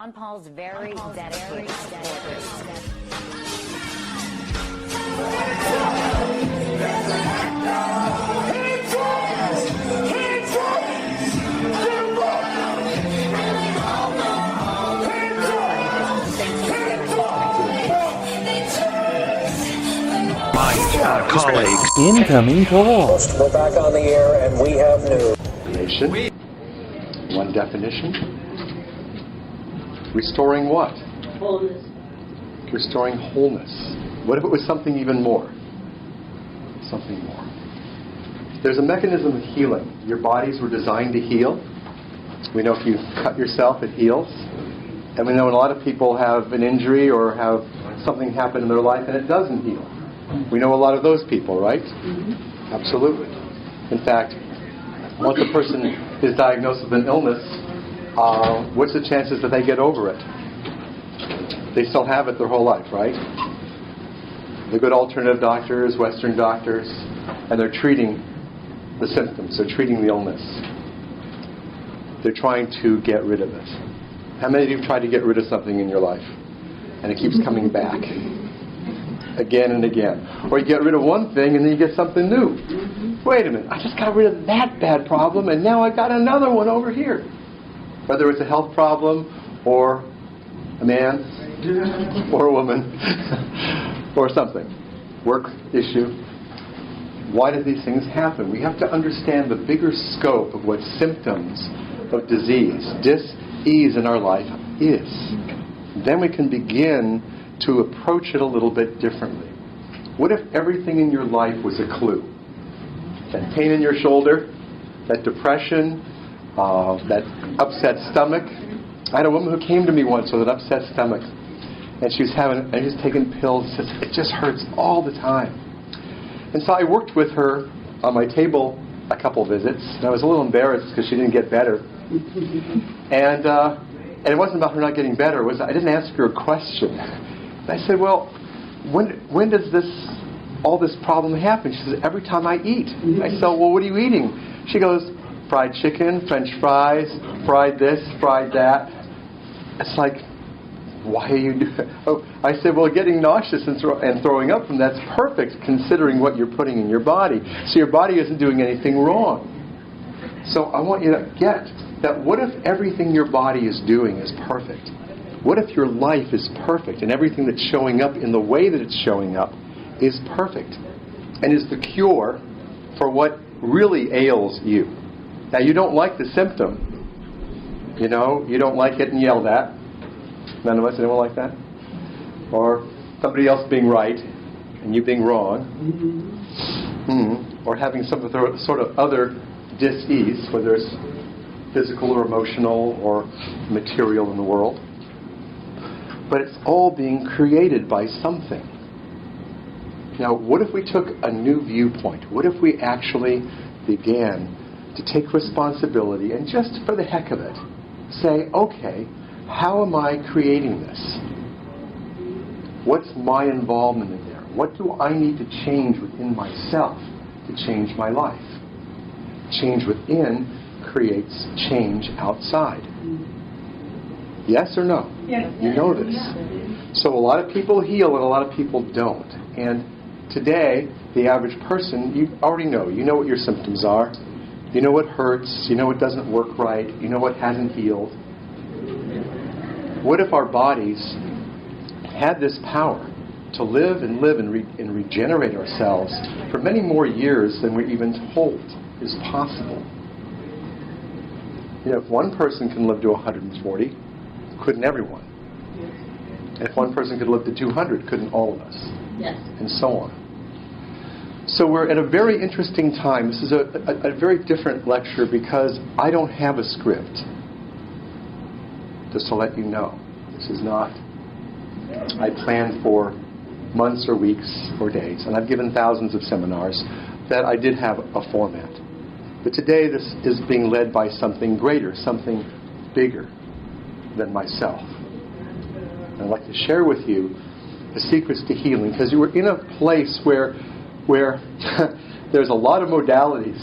Ron Paul's very dedicated supporters. Colleagues. Incoming call. We're back on the air and we have news. Nation. One definition. Restoring what? Wholeness. Restoring wholeness. What if it was something even more? Something more. There's a mechanism of healing. Your bodies were designed to heal. We know if you cut yourself, it heals. And we know a lot of people have an injury or have something happen in their life and it doesn't heal. We know a lot of those people, right? Mm-hmm. Absolutely. In fact, once a person is diagnosed with an illness, what's the chances that they get over it? They still have it their whole life, right? The good alternative doctors, Western doctors, and they're treating the symptoms. They're treating the illness. They're trying to get rid of it. How many of you have tried to get rid of something in your life? And it keeps coming back. Again and again. Or you get rid of one thing and then you get something new. Mm-hmm. Wait a minute, I just got rid of that bad problem and now I got another one over here. Whether it's a health problem or a man or a woman or something. Work issue. Why do these things happen? We have to understand the bigger scope of what symptoms of disease, dis-ease in our life is. Then we can begin to approach it a little bit differently. What if everything in your life was a clue? That pain in your shoulder, that depression, that upset stomach. I had a woman who came to me once with an upset stomach, and she was taking pills. It just hurts all the time. And so I worked with her on my table a couple visits, and I was a little embarrassed because she didn't get better. And it wasn't about her not getting better. I didn't ask her a question. And I said, well, when does all this problem happen? She says, every time I eat. I said, well, what are you eating? She goes, fried chicken, French fries, fried this, fried that. It's like, why are you doing that? Oh, I said, well, getting nauseous and throwing up from that's perfect considering what you're putting in your body. So your body isn't doing anything wrong. So I want you to get that what if everything your body is doing is perfect? What if your life is perfect and everything that's showing up in the way that it's showing up is perfect and is the cure for what really ails you? Now, you don't like the symptom. You know, you don't like getting yelled at. None of us, anyone like that? Or somebody else being right and you being wrong. Mm-hmm. Or having some sort of other dis-ease, whether it's physical or emotional or material in the world. But it's all being created by something. Now, what if we took a new viewpoint? What if we actually began to take responsibility and just for the heck of it, say, okay, how am I creating this? What's my involvement in there? What do I need to change within myself to change my life? Change within creates change outside. Yes or no? Yes. You know this. So a lot of people heal and a lot of people don't. And today, the average person, you already know. You know what your symptoms are. You know what hurts. You know what doesn't work right. You know what hasn't healed. What if our bodies had this power to live and regenerate ourselves for many more years than we're even told is possible? You know, if one person can live to 140, couldn't everyone? And if one person could live to 200, couldn't all of us? Yes. And so on. So we're at a very interesting time. This is a very different lecture because I don't have a script. Just to let you know. This is not... I planned for months or weeks or days, and I've given thousands of seminars that I did have a format. But today this is being led by something greater, something bigger than myself. And I'd like to share with you the secrets to healing, because you were in a place where there's a lot of modalities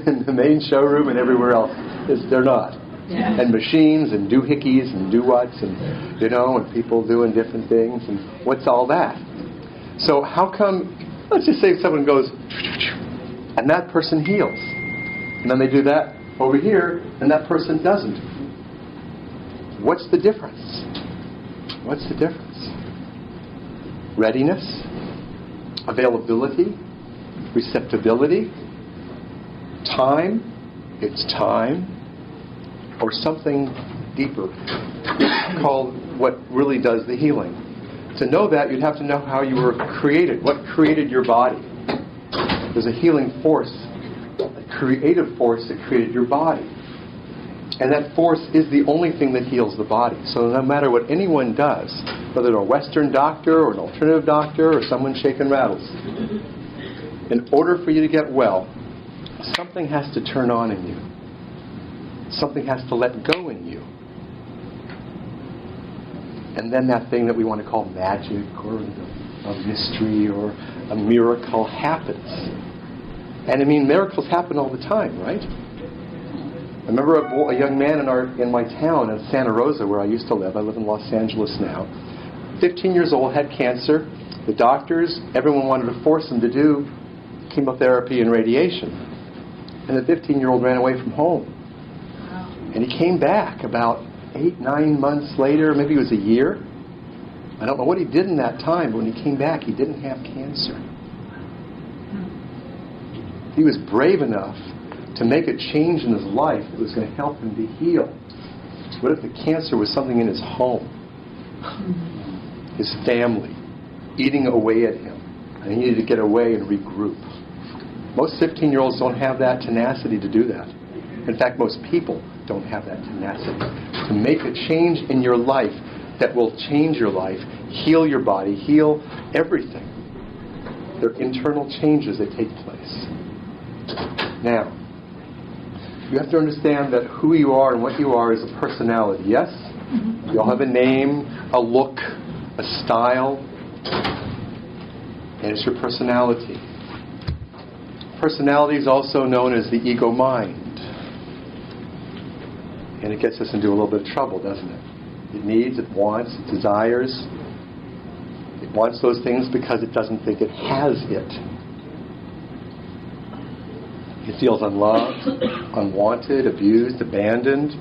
in the main showroom and everywhere else. They're not. And machines and doohickeys and do-whats and, and people doing different things. And what's all that? So how come, let's just say someone goes, and that person heals. And then they do that over here, and that person doesn't. What's the difference? What's the difference? Readiness? Availability? Receptibility? Time? It's time. Or something deeper called what really does the healing. To know that, you'd have to know how you were created. What created your body? There's a healing force, a creative force that created your body. And that force is the only thing that heals the body. So no matter what anyone does, whether they're a Western doctor or an alternative doctor or someone shaking rattles, in order for you to get well, something has to turn on in you. Something has to let go in you. And then that thing that we want to call magic or a mystery or a miracle happens. And I mean, miracles happen all the time, right? I remember a young man in my town in Santa Rosa where I used to live. I live in Los Angeles now. 15 years old, had cancer. The doctors, everyone wanted to force him to do chemotherapy and radiation. And the 15-year-old ran away from home. And he came back about 8-9 months later, maybe it was a year. I don't know what he did in that time, but when he came back, he didn't have cancer. He was brave enough to make a change in his life that was going to help him to heal. What if the cancer was something in his home? His family, eating away at him. And he needed to get away and regroup. Most 15-year-olds don't have that tenacity to do that. In fact, most people don't have that tenacity to make a change in your life that will change your life, heal your body, heal everything. They're internal changes that take place. Now, you have to understand that who you are and what you are is a personality, yes? You all have a name, a look, a style, and it's your personality. Personality is also known as the ego mind. And it gets us into a little bit of trouble, doesn't it? It needs, it wants, it desires. It wants those things because it doesn't think it has it. It feels unloved, unwanted, abused, abandoned,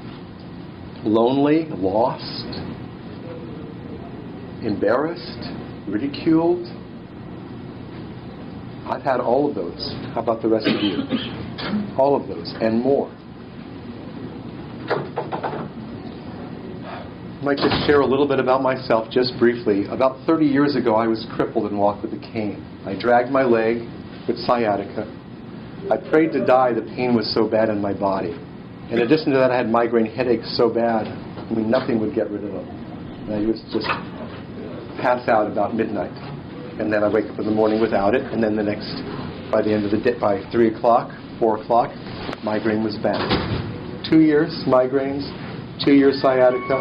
lonely, lost, embarrassed, ridiculed. I've had all of those. How about the rest of you? All of those and more. I'd like to share a little bit about myself, just briefly. About 30 years ago, I was crippled and walked with a cane. I dragged my leg with sciatica. I prayed to die. The pain was so bad in my body. In addition to that, I had migraine headaches so bad, nothing would get rid of them. And I would just pass out about midnight. And then I wake up in the morning without it. And then by the end of the day, by 3 o'clock, 4 o'clock, migraine was back. 2 years migraines, 2 years sciatica,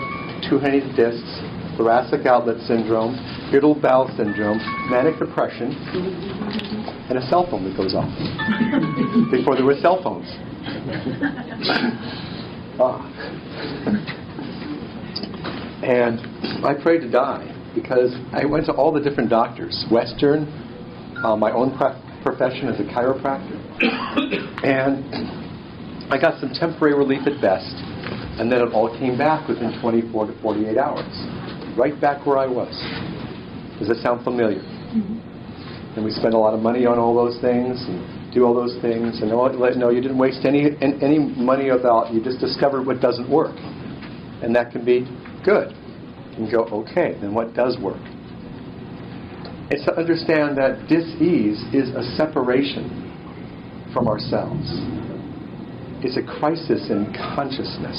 2 herniated discs, thoracic outlet syndrome, irritable bowel syndrome, manic depression, and a cell phone that goes off. Before there were cell phones. And I prayed to die because I went to all the different doctors, Western, my own profession as a chiropractor, and I got some temporary relief at best, and then it all came back within 24 to 48 hours. Right back where I was. Does that sound familiar? Mm-hmm. And we spend a lot of money on all those things, and do all those things, and no, you didn't waste any money about, you just discovered what doesn't work. And that can be good. And go, okay, then what does work? It's to understand that dis-ease is a separation from ourselves. It's a crisis in consciousness.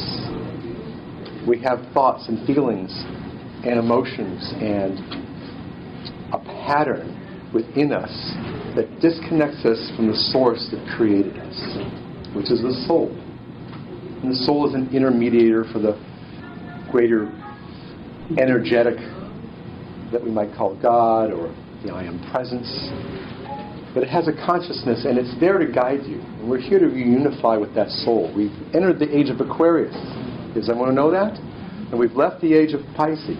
We have thoughts and feelings and emotions and a pattern within us that disconnects us from the source that created us, which is the soul. And the soul is an intermediator for the greater energetic that we might call God or the I Am Presence. But it has a consciousness and it's there to guide you. And we're here to reunify with that soul. We've entered the age of Aquarius. is. I want to know that? And we've left the age of Pisces.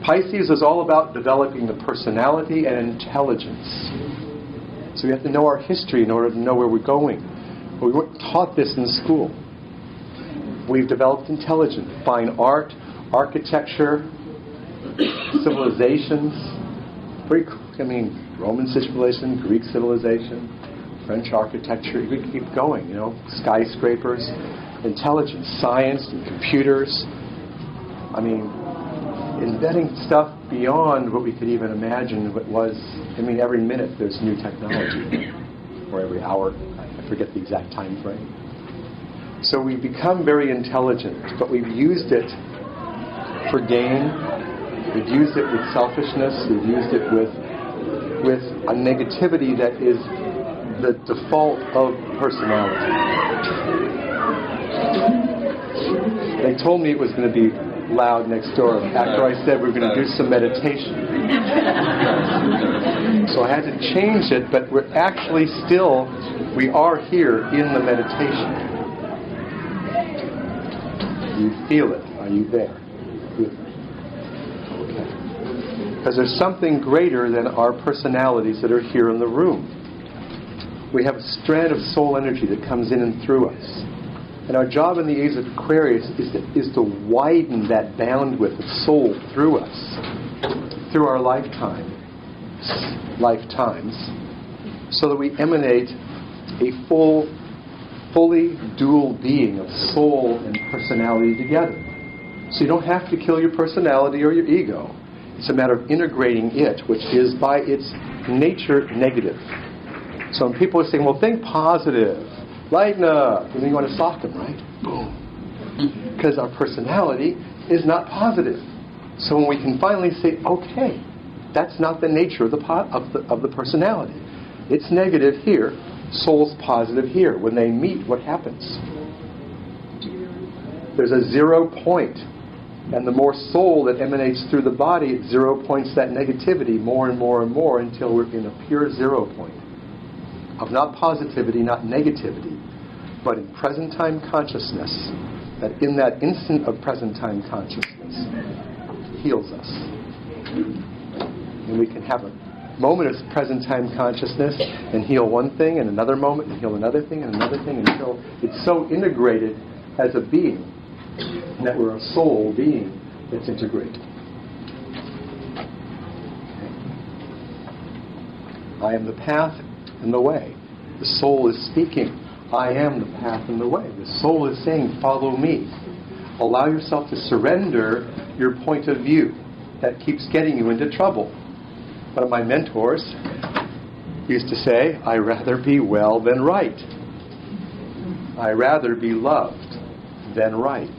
Pisces is all about developing the personality and intelligence. So we have to know our history in order to know where we're going. We weren't taught this in school. We've developed intelligence, fine art, architecture, civilizations. Roman civilization, Greek civilization, French architecture. You could keep going, skyscrapers, intelligence, science, and computers. Inventing stuff beyond what we could even imagine what was. Every minute there's new technology, or every hour. I forget the exact time frame. So we've become very intelligent, but we've used it for gain. We've used it with selfishness. We've used it with a negativity that is the default of personality. They told me it was going to be loud next door after I said we were going to do some meditation. So I had to change it, but we are here in the meditation. You feel it. Are you there? Okay. Because there's something greater than our personalities that are here in the room. We have a strand of soul energy that comes in and through us. And our job in the age of Aquarius is to widen that bandwidth of soul through us, through our lifetimes, so that we emanate a fully dual being of soul and personality together. So you don't have to kill your personality or your ego. It's a matter of integrating it, which is by its nature negative. So when people are saying, well, think positive, lighten up, and then you want to sock them, right? Boom. Because our personality is not positive. So when we can finally say, okay, that's not the nature of the personality. It's negative here, soul's positive here. When they meet, what happens? There's a 0 point. And the more soul that emanates through the body, it 0 points that negativity more and more and more until we're in a pure 0 point. Of not positivity, not negativity, but in present time consciousness, that in that instant of present time consciousness heals us. And we can have a moment of present time consciousness and heal one thing, and another moment and heal another thing and another thing, until it's so integrated as a being that we're a soul being that's integrated. I am the path and the way. The soul is speaking, I am the path and the way. The soul is saying, follow me. Allow yourself to surrender your point of view that keeps getting you into trouble. One of my mentors used to say, I'd rather be well than right. I'd rather be loved than right.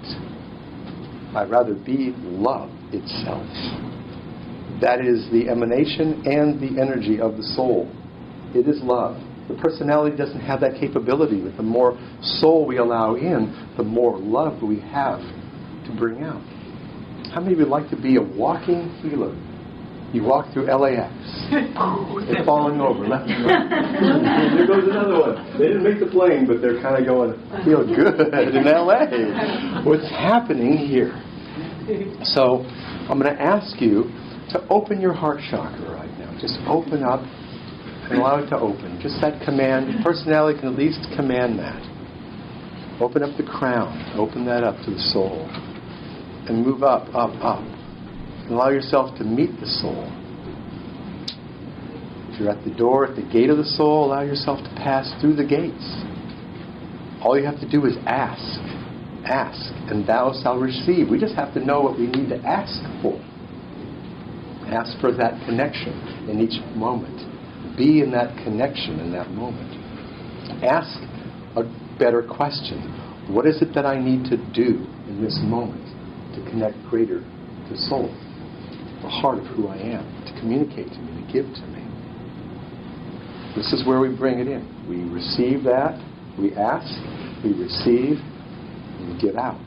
I'd rather be love itself. That is the emanation and the energy of the soul. It is love. The personality doesn't have that capability. But the more soul we allow in, the more love we have to bring out. How many of you would like to be a walking healer? You walk through LAX. They're falling over left and right. There goes another one. They didn't make the plane, but they're kind of going, feel good in LA. What's happening here? So I'm going to ask you to open your heart chakra right now. Just open up and allow it to open. Just that command. Personality can at least command that. Open up the crown. Open that up to the soul. And move up, up, up. And allow yourself to meet the soul. If you're at the door, at the gate of the soul, allow yourself to pass through the gates. All you have to do is ask. Ask, and thou shalt receive. We just have to know what we need to ask for. Ask for that connection in each moment. Be in that connection in that moment. Ask a better question. What is it that I need to do in this moment to connect greater to soul, the heart of who I am, to communicate to me, to give to me? This is where we bring it in. We receive that, we ask, we receive, and we give out.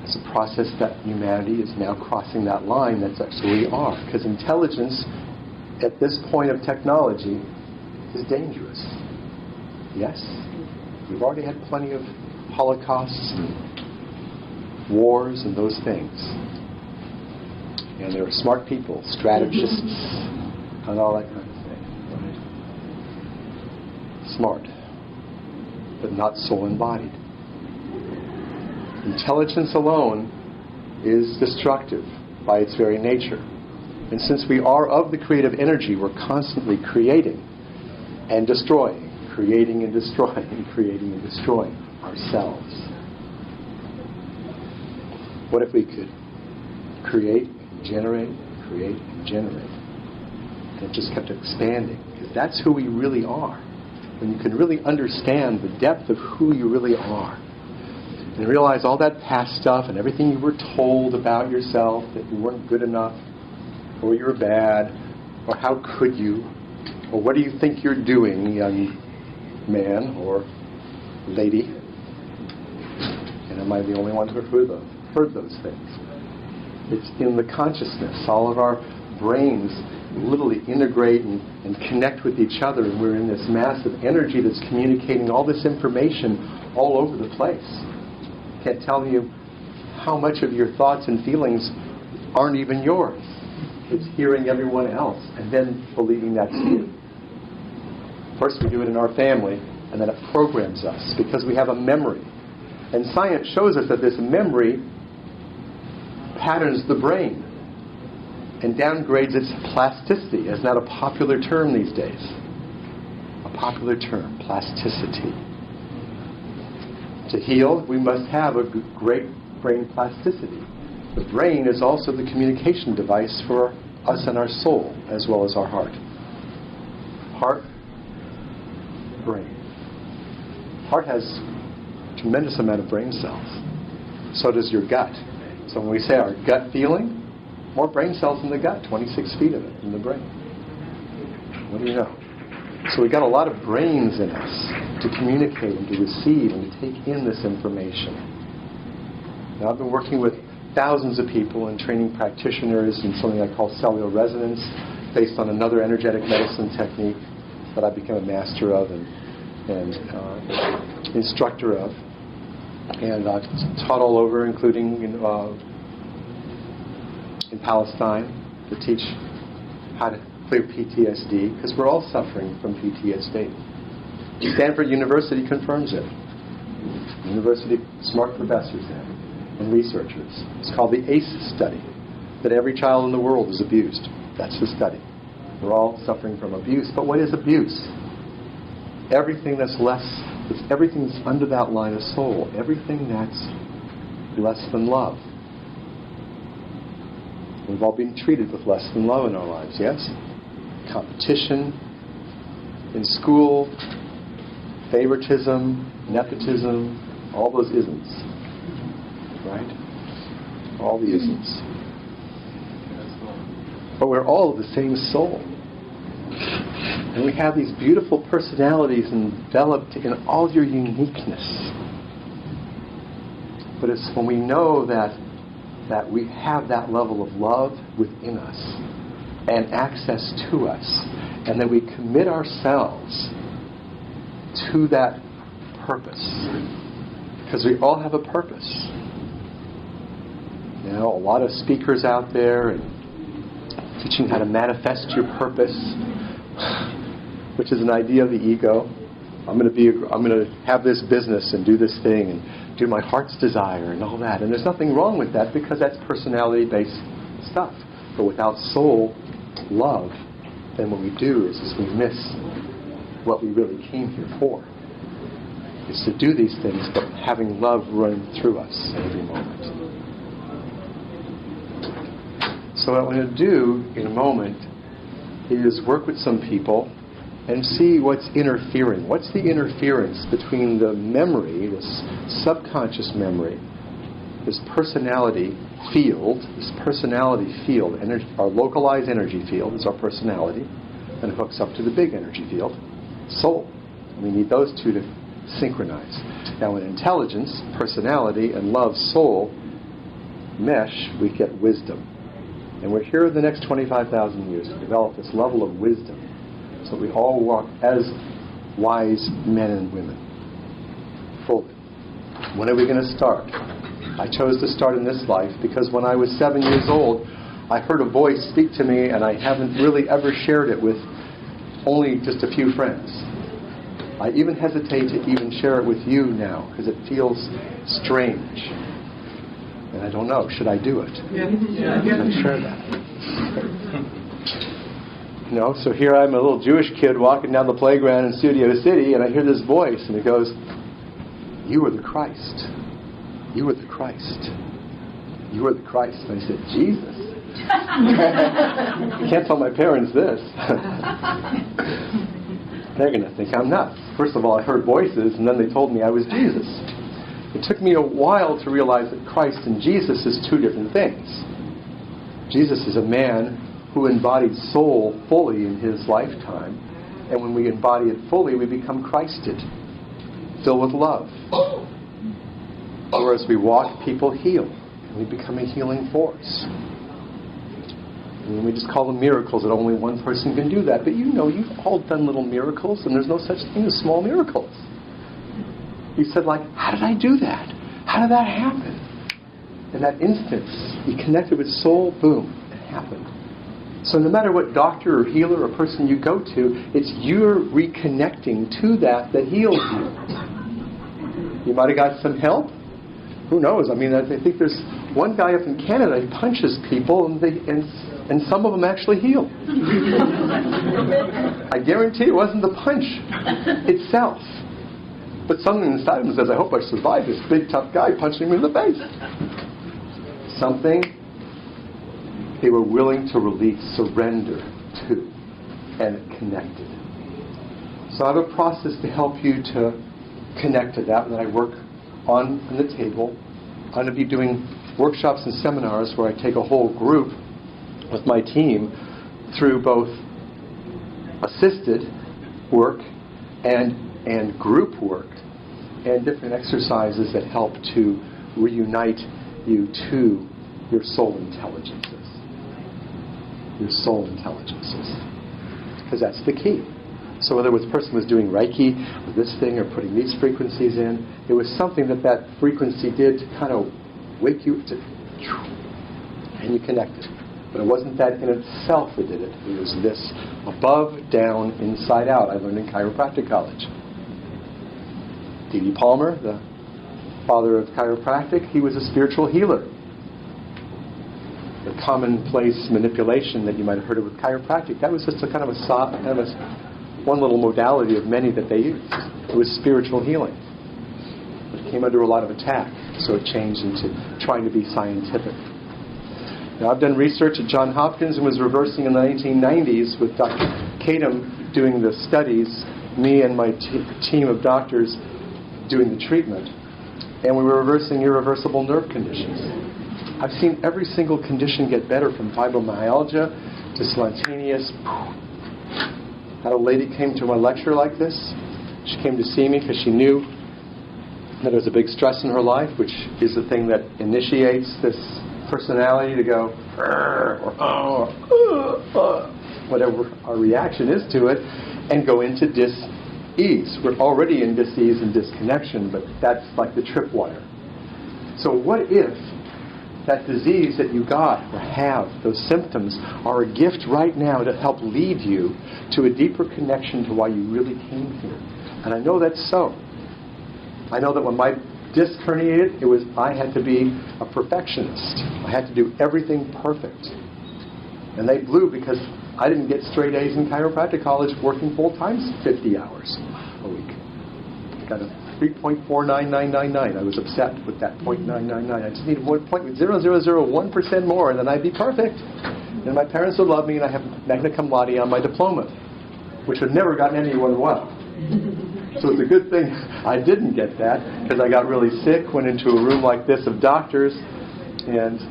It's a process that humanity is now crossing that line. That's actually we are. Because intelligence, at this point of technology, is dangerous. Yes? We've already had plenty of holocausts and wars and those things. And there are smart people, strategists, and all that kind of thing. Right? Smart, but not soul-embodied. Intelligence alone is destructive by its very nature. And since we are of the creative energy, we're constantly creating and destroying, creating and destroying, creating and destroying ourselves. What if we could create and generate, create and generate? And it just kept expanding. Because that's who we really are. When you can really understand the depth of who you really are, and realize all that past stuff and everything you were told about yourself, that you weren't good enough, or you're bad, or how could you, or what do you think you're doing, young man or lady? And am I the only one who heard those things? It's in the consciousness. All of our brains literally integrate and connect with each other, and we're in this massive energy that's communicating all this information all over the place. I can't tell you how much of your thoughts and feelings aren't even yours. It's hearing everyone else and then believing that's you. First we do it in our family, and then it programs us because we have a memory. And science shows us that this memory patterns the brain and downgrades its plasticity. Isn't that a popular term these days? A popular term, plasticity. To heal, we must have a great brain plasticity. The brain is also the communication device for us and our soul, as well as our heart. Heart, brain. Heart has a tremendous amount of brain cells. So does your gut. So when we say our gut feeling, more brain cells in the gut, 26 feet of it in the brain. What do you know? So we've got a lot of brains in us to communicate and to receive and to take in this information. Now I've been working with thousands of people and training practitioners in something I call cellular resonance, based on another energetic medicine technique that I've become a master of and instructor of. And I've taught all over, including in Palestine, to teach how to clear PTSD, because we're all suffering from PTSD. Stanford University confirms it. University, smart professors there and researchers. It's called the ACE study, that every child in the world is abused. That's the study. We're all suffering from abuse. But what is abuse? Everything that's everything that's under that line of soul. Everything that's less than love. We've all been treated with less than love in our lives, yes? Competition in school, favoritism, nepotism, all those isms. Right? All the isms. But we're all the same soul. And we have these beautiful personalities enveloped in all your uniqueness. But it's when we know that we have that level of love within us and access to us, and that we commit ourselves to that purpose. Because we all have a purpose. You know, a lot of speakers out there and teaching how to manifest your purpose, which is an idea of the ego. I'm going to have this business and do this thing and do my heart's desire and all that. And there's nothing wrong with that, because that's personality-based stuff. But without soul love, then what we do is we miss what we really came here for. Is to do these things, but having love run through us at every moment. So what I'm going to do in a moment is work with some people and see what's interfering. What's the interference between the memory, this subconscious memory, this personality field, energy, our localized energy field is our personality, and it hooks up to the big energy field, soul. And we need those two to synchronize. Now in intelligence, personality, and love, soul, mesh, we get wisdom. And we're here in the next 25,000 years to develop this level of wisdom, so we all walk as wise men and women, fully, When are we going to start? I chose to start in this life because when I was 7 years old, I heard a voice speak to me, and I haven't really ever shared it with only just a few friends. I even hesitate to even share it with you now because it feels strange. And I don't know, should I do it? Yeah. Should I share that? So here I'm a little Jewish kid walking down the playground in Studio City, and I hear this voice, and it goes, "You are the Christ. You are the Christ. You are the Christ." And I said, "Jesus? I can't tell my parents this." They're going to think I'm nuts. First of all, I heard voices, and then they told me I was Jesus. It took me a while to realize that Christ and Jesus is two different things. Jesus is a man who embodied soul fully in his lifetime, and when we embody it fully, we become Christed, filled with love. Whereas we walk, people heal, and we become a healing force. And we just call them miracles, that only one person can do that. But you've all done little miracles, and there's no such thing as small miracles. You said, how did I do that? How did that happen? In that instance, you connected with soul, boom, it happened. So no matter what doctor or healer or person you go to, it's you're reconnecting to that heals you. You might have got some help. Who knows? I think there's one guy up in Canada, he punches people, and some of them actually heal. I guarantee it wasn't the punch itself. But something inside him says, I hope I survive this big tough guy punching me in the face. Something they were willing to release, surrender to, and it connected. So I have a process to help you to connect to that, and I work on the table. I'm going to be doing workshops and seminars where I take a whole group with my team through both assisted work and group work and different exercises that help to reunite you to your soul intelligences. Your soul intelligences. Because that's the key. So whether the person was doing Reiki or this thing or putting these frequencies in, it was something that frequency did to kind of wake you to, and you connected. But it wasn't that in itself that did it. It was this above, down, inside out. I learned in chiropractic college. D.D. Palmer, the father of chiropractic, he was a spiritual healer. The commonplace manipulation that you might have heard of with chiropractic, that was just a kind of one little modality of many that they used. It was spiritual healing. It came under a lot of attack, so it changed into trying to be scientific. Now, I've done research at Johns Hopkins and was reversing in the 1990s with Dr. Kadam doing the studies, me and my team of doctors doing the treatment, and we were reversing irreversible nerve conditions. I've seen every single condition get better, from fibromyalgia to spontaneous. Had a lady came to my lecture like this. She came to see me because she knew that there was a big stress in her life, which is the thing that initiates this personality to go, whatever our reaction is to it, and go into dis-ease. We're already in dis-ease and disconnection, but that's like the tripwire. So what if that disease that you got or have, those symptoms, are a gift right now to help lead you to a deeper connection to why you really came here? And I know that's so. I know that when my disc herniated, I had to be a perfectionist. I had to do everything perfect. And they blew because I didn't get straight A's in chiropractic college working full time 50 hours a week. I got a 3.49999. I was upset with that 0.999. I just needed 0.0001% more, and then I'd be perfect. And my parents would love me, and I have magna cum laude on my diploma, which would never gotten anyone well. So it's a good thing I didn't get that, because I got really sick, went into a room like this of doctors, and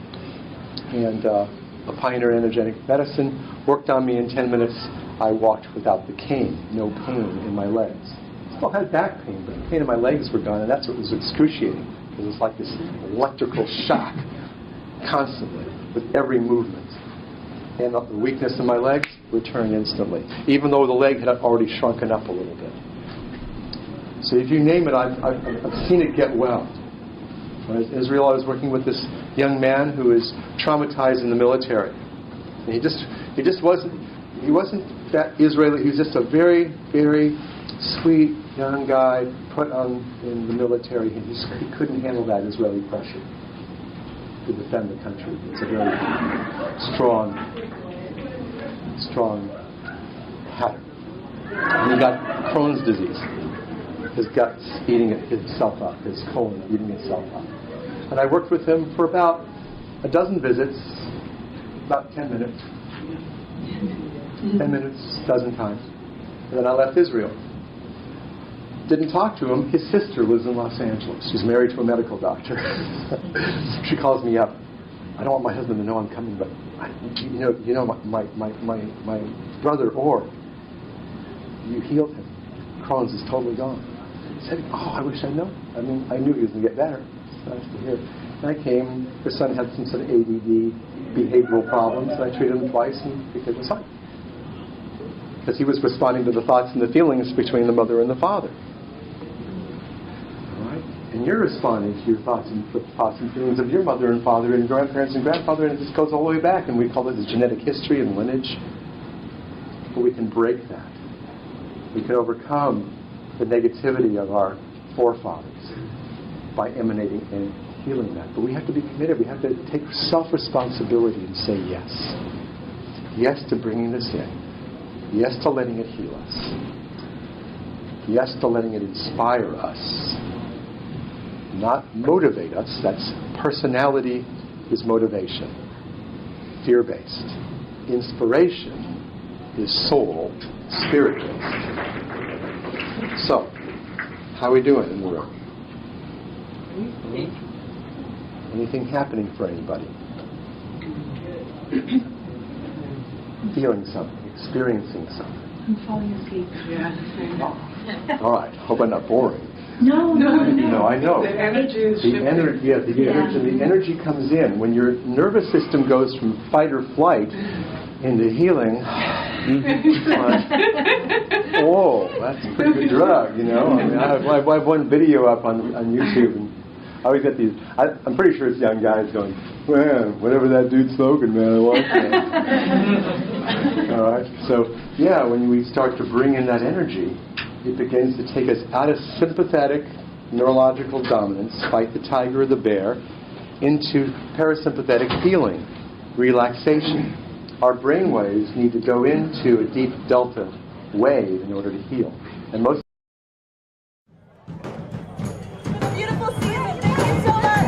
a pioneer in energetic medicine worked on me in 10 minutes. I walked without the cane, no pain in my legs. Still had back pain, but the pain in my legs were gone, and that's what was excruciating, because it was like this electrical shock constantly with every movement. And the weakness in my legs returned instantly, even though the leg had already shrunken up a little bit. So if you name it, I've seen it get well. When I was in Israel, I was working with this young man who was traumatized in the military. And he wasn't that Israeli. He was just a very, very sweet young guy put on in the military. He couldn't handle that Israeli pressure to defend the country. It's a very strong pattern. And he got Crohn's disease. His gut's eating itself up. His colon eating itself up. And I worked with him for about a dozen visits, about 10 minutes. 10 minutes, a dozen times. And then I left Israel. Didn't talk to him. His sister lives in Los Angeles. She's married to a medical doctor. She calls me up. I don't want my husband to know I'm coming, but my brother, or you healed him. Crohn's is totally gone. I said, I wish I'd known. I mean, I knew he was going to get better. It's nice to hear. And I came. Her son had some sort of ADD, behavioral problems, and I treated him twice, and he was fine. Because he was responding to the thoughts and the feelings between the mother and the father. All right? And you're responding to your thoughts and feelings of your mother and father and grandparents and grandfather, and it just goes all the way back, and we call it the genetic history and lineage. But we can break that. We can overcome the negativity of our forefathers by emanating and healing that. But we have to be committed. We have to take self-responsibility and say yes. Yes to bringing this in. Yes to letting it heal us. Yes to letting it inspire us. Not motivate us. That's personality is motivation. Fear-based. Inspiration is soul, spirit-based. So, how are we doing in the room? Anything happening for anybody? Feeling something, experiencing something. I'm falling asleep. Yeah. All right. Hope I'm not boring. No, I know. The energy is shifting. Energy comes in when your nervous system goes from fight or flight into healing. Whoa, that's a pretty good drug, I mean, I have one video up on YouTube, and I always get these. I'm pretty sure it's young guys going, "Man, whatever that dude's smoking, man, I want that." All right. So when we start to bring in that energy, it begins to take us out of sympathetic neurological dominance, fight the tiger or the bear, into parasympathetic feeling, relaxation. Our brain waves need to go into a deep delta wave in order to heal. And most Beautiful season. Thank you so much.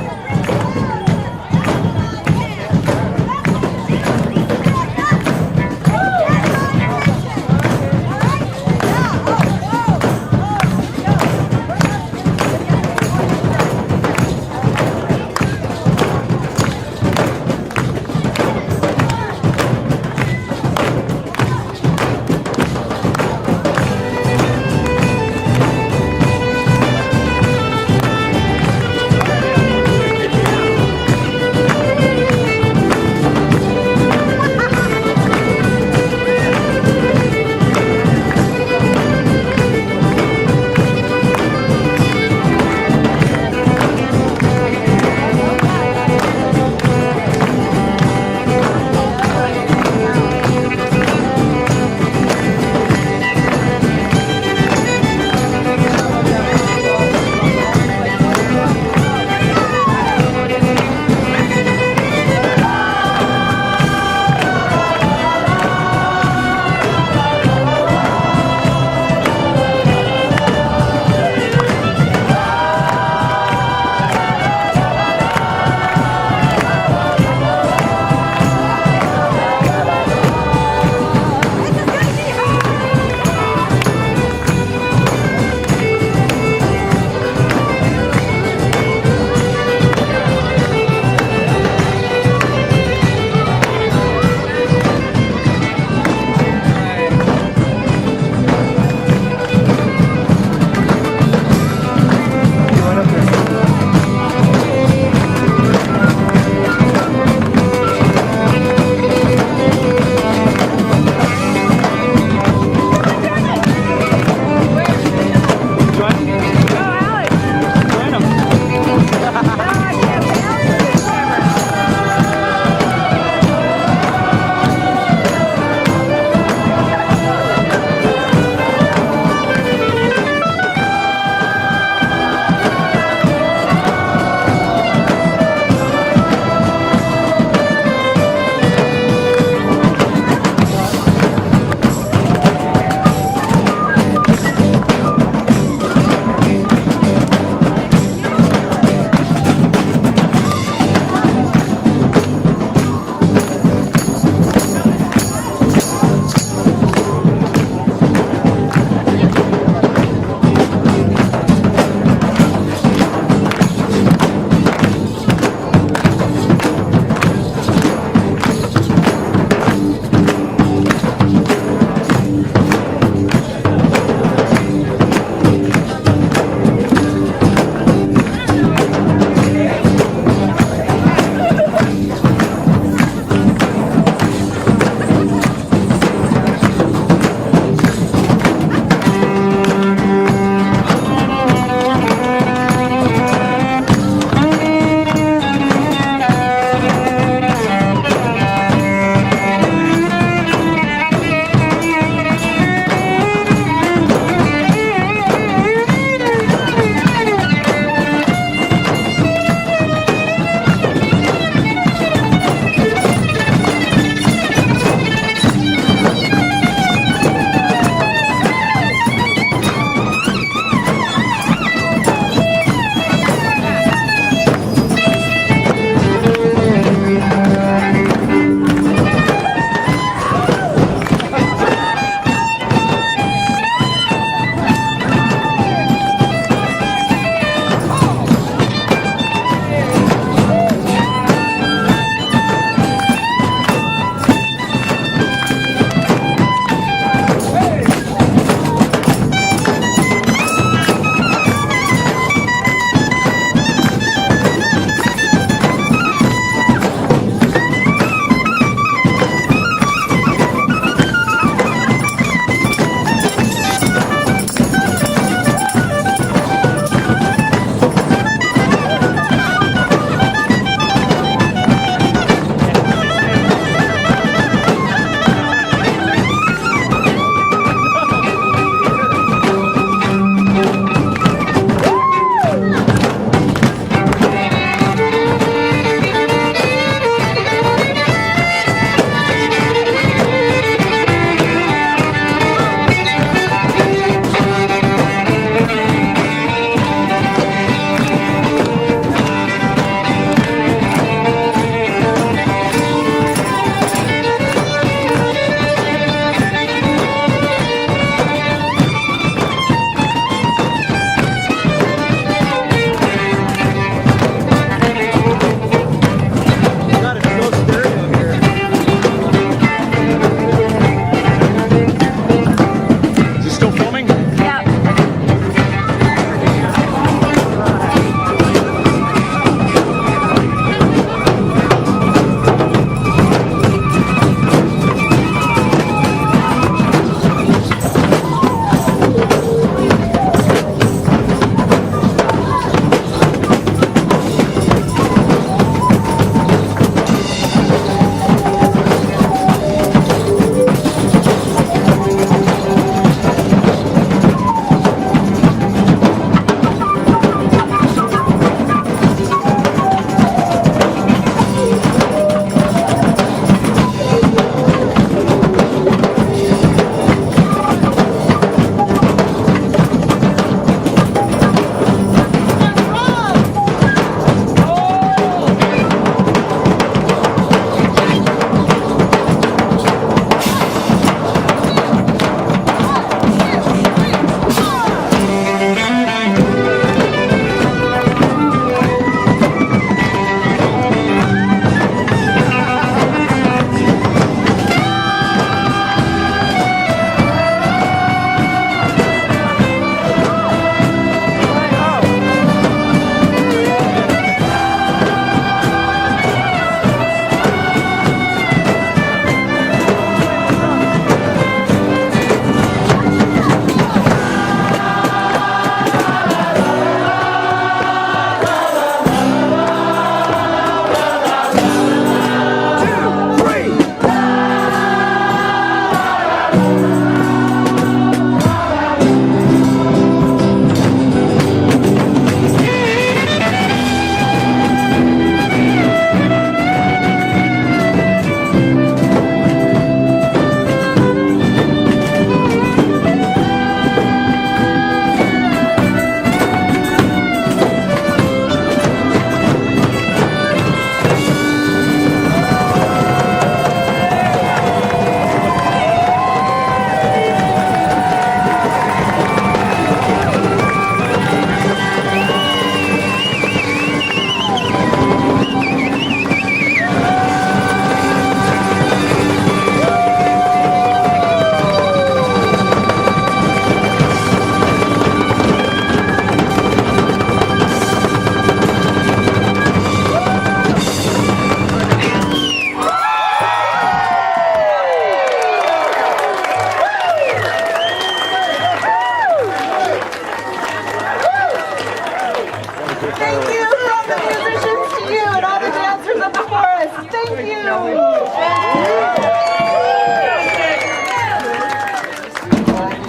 Thank you.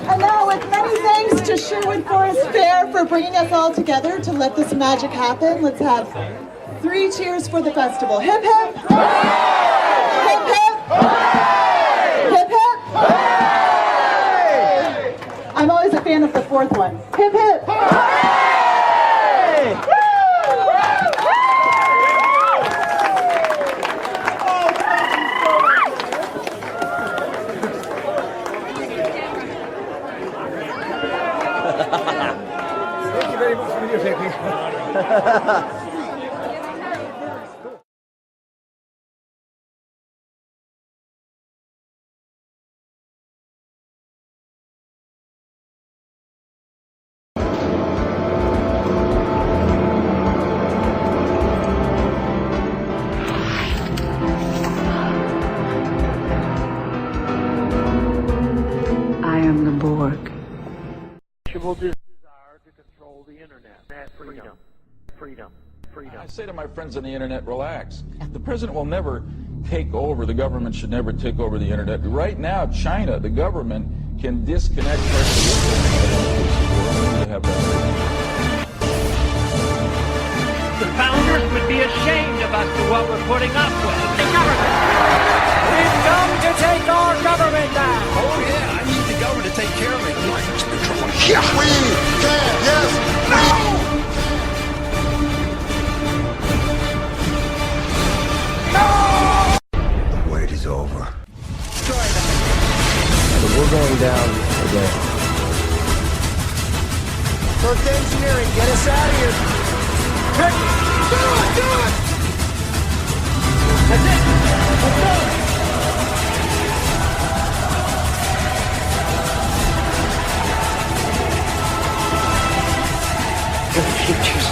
And now, with many thanks to Sherwood Forest Fair for bringing us all together to let this magic happen, let's have 3 cheers for the festival. Hip hip! Hip hip! Hip hip! I'm always a fan of the 4th one. Hip hip! Thank you very much for videotaping. I am the Borg. Desire to control the internet. Freedom. Freedom. Freedom. I say to my friends on the internet, relax. The president will never take over. The government should never take over the internet. Right now, China, the government, can disconnect parts of the internet. The founders would be ashamed of us for what we're putting up with. The government. We've come to take our government down. Oh yeah, I need the government to take care of me. Yeah, we can. Yes, no. The wait is over. We're going down today. First engineering, get us out of here. Hey, do it! That's it. Let's go. The future's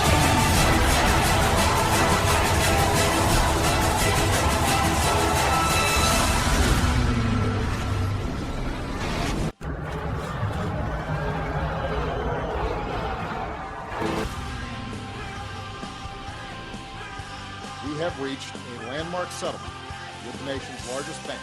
We have reached a landmark settlement with the nation's largest bank.